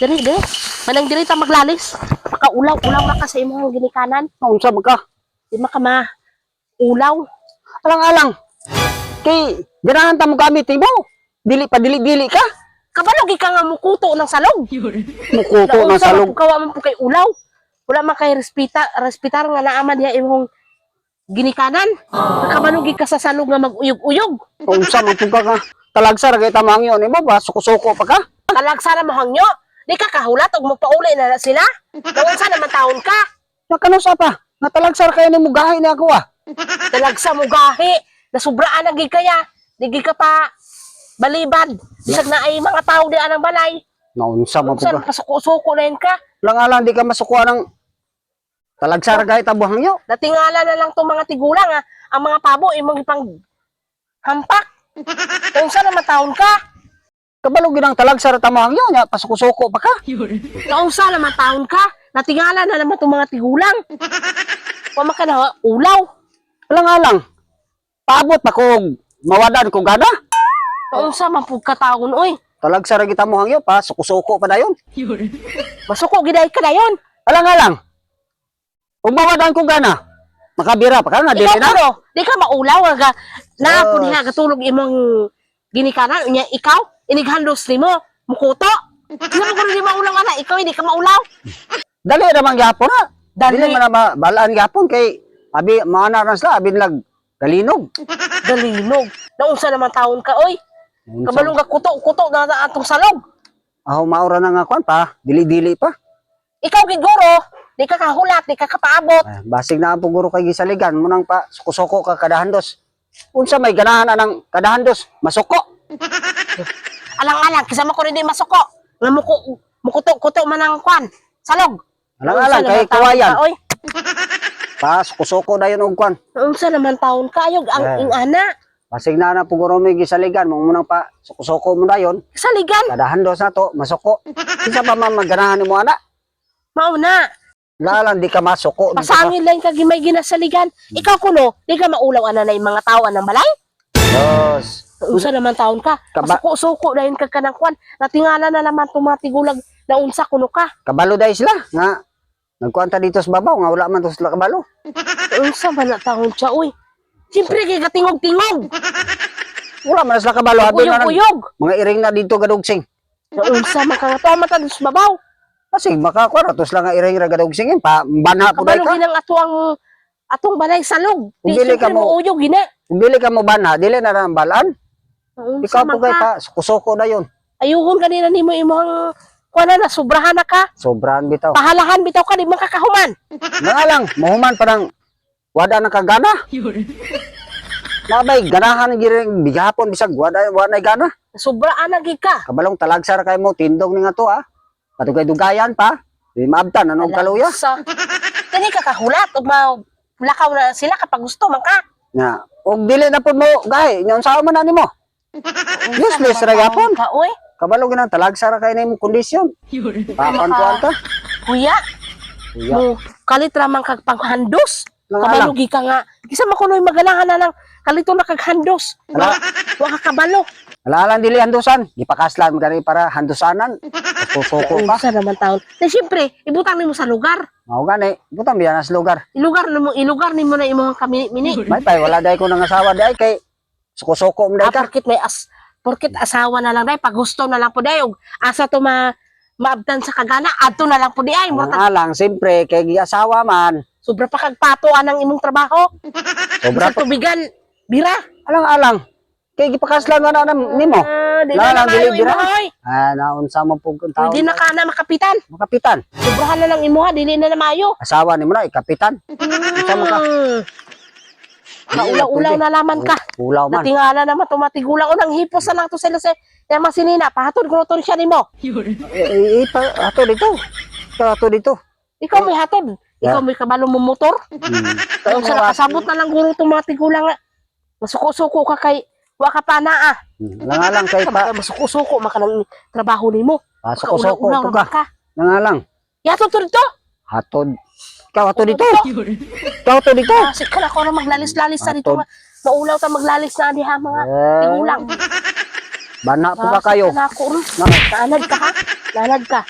Diri, diri. Manang diri ta maglalis. Makaulaw-ulaw na ka sa imong ginikanan. Unsa man ka? Di maka ulaw. Alang-alang. Kay ganahan ta mo gamit mo. Dili pa dili ka. Kabalo gi ka nga mukuto ng salog. Mukuto na Naunsa salog. man po kawa man po kay ulaw. Wala man kay respitar nga naaman diha imong ginikanan. Kabalo gi ka sa salog nga maguyog-uyog. Unsa man pud ka nga talagsar kay tamangyo nimo ba suko-suko pa ka? Kalagsara mo hangyo. Di ka kahulat og magpauli na sila. Naunsa naman taon ka. Nakanusa pa. Natalagsar kayo nimo gahay ni ako ah. Talagsa mo gahi. Nasubraan na gid kaya. Di gid ka pa balibad. Bisag na ay mga tao di anang balay. Naunsa man pud Unsa ka? pasuko-suko na yun ka. Lang-alang di ka masukuha ng talagsar gahay tabuhangyo. Natingala na lang tong mga tigulang ha. Ang mga pabo imong ipang hampak. Unsa naman taon ka. Kabalo ginang talagsar tamangyo nya pasuko-suko pa ka. Naunsa naman taon ka. Natingala na naman tong mga tigulang. Pama ka na ulaw. Lang-alang. Paabot pa kog mawadan ko gana. Naunsa man pud ka taon oy. Talagsar kita mo hangyo pa suko-suko pa dayon. Masuko giday ka dayon. Alang-alang. Kung mawadan ko gana. Makabira pa ka na dili Ikaw na. kuno, di ka maulaw nga na pud diha gatulog imong ginikanan unya ikaw inighandos nimo mukuto. Di mo kuno di maulaw ana, ikaw hindi ka maulaw. Dali naman gyapon na. Dali. Dili man na balaan gyapon kay abi maana na sila abi lag galinog. Dalinog. Naunsa naman taon ka oy. Kabalong ka kuto-kuto na atong salog. Aho maura na nga kwan pa, dili-dili pa. Ikaw giguro, di ka kahulat, di ka kapaabot. Ay, basig na ang puguro kay gisaligan mo nang pa suko-suko ka kadahandos. Unsa may ganahan na ng kadahandos, masuko. Alang-alang kisama ko rin di masuko. Nga mukuto-kuto man ang kwan. Salog. Alang-alang Unsa kay naman taon kawayan. ka, oy. Pa suko-suko dayon og kwan. Unsa naman taon ka ayog ang Eh. ingana. Basig na puguro may gisaligan mo nang pa suko-suko mo dayon. Saligan. Kadahandos na to, masuko. Kinsa pa man maganahan nimo ana? Mauna. Lalan di ka masuko. Di ka Pasangin lang kag may ginasaligan. Ikaw kuno, di ka maulaw ana na yung mga tao ng balay. Dos. Unsa naman taon ka? Masuko-suko na yun kag kanang kwan. Natingala na naman tumati-gulag na unsa kuno ka. Kabalo dai sila nga nagkuanta dito sa babaw nga wala man to sila kabalo. Unsa man na taon siya uy. Siyempre kay katingog-tingog. Wala man sila kabalo abi na Uyog-uyog. mga iring na dito gadugsing. Unsa man ka to mata sa babaw. Kasi makakuha tos lang nga iring ra gadugsing pa banha po dai Kabalo ka. ginang atong balay salog. Kung dili ka mo- uyog gina. Kung dili ka mo banha dili na ang balaan. Unsa Ikaw po man kay ka. pa suko-suko dayon. Ayuhon kanina nimo imong kuana na sobrahan na ka. Sobrahan bitaw. Pahalahan bitaw ka di man kakahuman. Nga lang mahuman pa nang wada na kagana. Nabay ganahan giring bigahapon bisag wada gana. Sobraan na gid ka. Kabalong talagsar kay mo tindog ni nga to ah. Patugay-dugayan pa. Di maabtan anong kaluya. Sa kani ka kahulat ug lakaw na sila kapag gusto man ka. Nga, og dili na pud mo gahi, nya unsa man na nimo? Useless ra gyapon. Ka oy. Kabalo ginang talagsar kay nimo kondisyon. Papan ko anta. Kuya, Kuya. mo kalit ra man kag panghandos. Lang Kabalo gi ka nga. Kisa makunoy maganahan na lang kalito na kag handos. Ala. Wa ka kabalo. Alalan dili handusan, gipakaslan gani para handusanan. Susuko ka. Unsa naman taon. Na siyempre, ibutang nimo sa lugar. Mao gani, butang biya nas lugar. Ilugar nimo na imong kamini-mini. May pay wala day ko nang asawa day kay suko-suko mo day ka. Porkit asawa na lang day, pag gusto na lang po day, ug asa to maabdan sa kagana, adto na lang po di ay. Ang alang siyempre kay asawa man. Sobra pa kagpatuan ang imong trabaho. Sobra Sa tubigan, bira. alang kay gipakaslan na nimo. Di Wala na lang, kayo dili bira. imuhay. Naunsa man pug taon. Hindi na ka na makapitan. Kapitan. Sobrahan na lang imuha, dili na mayo. Asawa nimo na kapitan. Unsa man ka? Maulaw-ulaw na laman ka. Ulaw man. Natingala naman tumatigulang. Unang hipos na lang to sila sa masinina. Pahatod ko to siya nimo. Ato dito. Ato dito. Ikaw may hatod. Ikaw may kabalo mo motor. Kung sa nakasabot na lang guro itong mga tigulang nga. Masuko-suko ka kay wa ka pa naa. Lang kay pa. Masuko-suko maka ng trabaho nimo. Suko-suko Ulaw-ulaw to ka. naman ka. Lang. Yato to dito. Hatod. Ikaw ato dito. Ikaw ato dito. Kasi ka na ko na maglalis-lalis na dito. Maulaw ta maglalis na diha mga tigulang. Bana po ka kayo. Nanad ka ha? Nanad ka.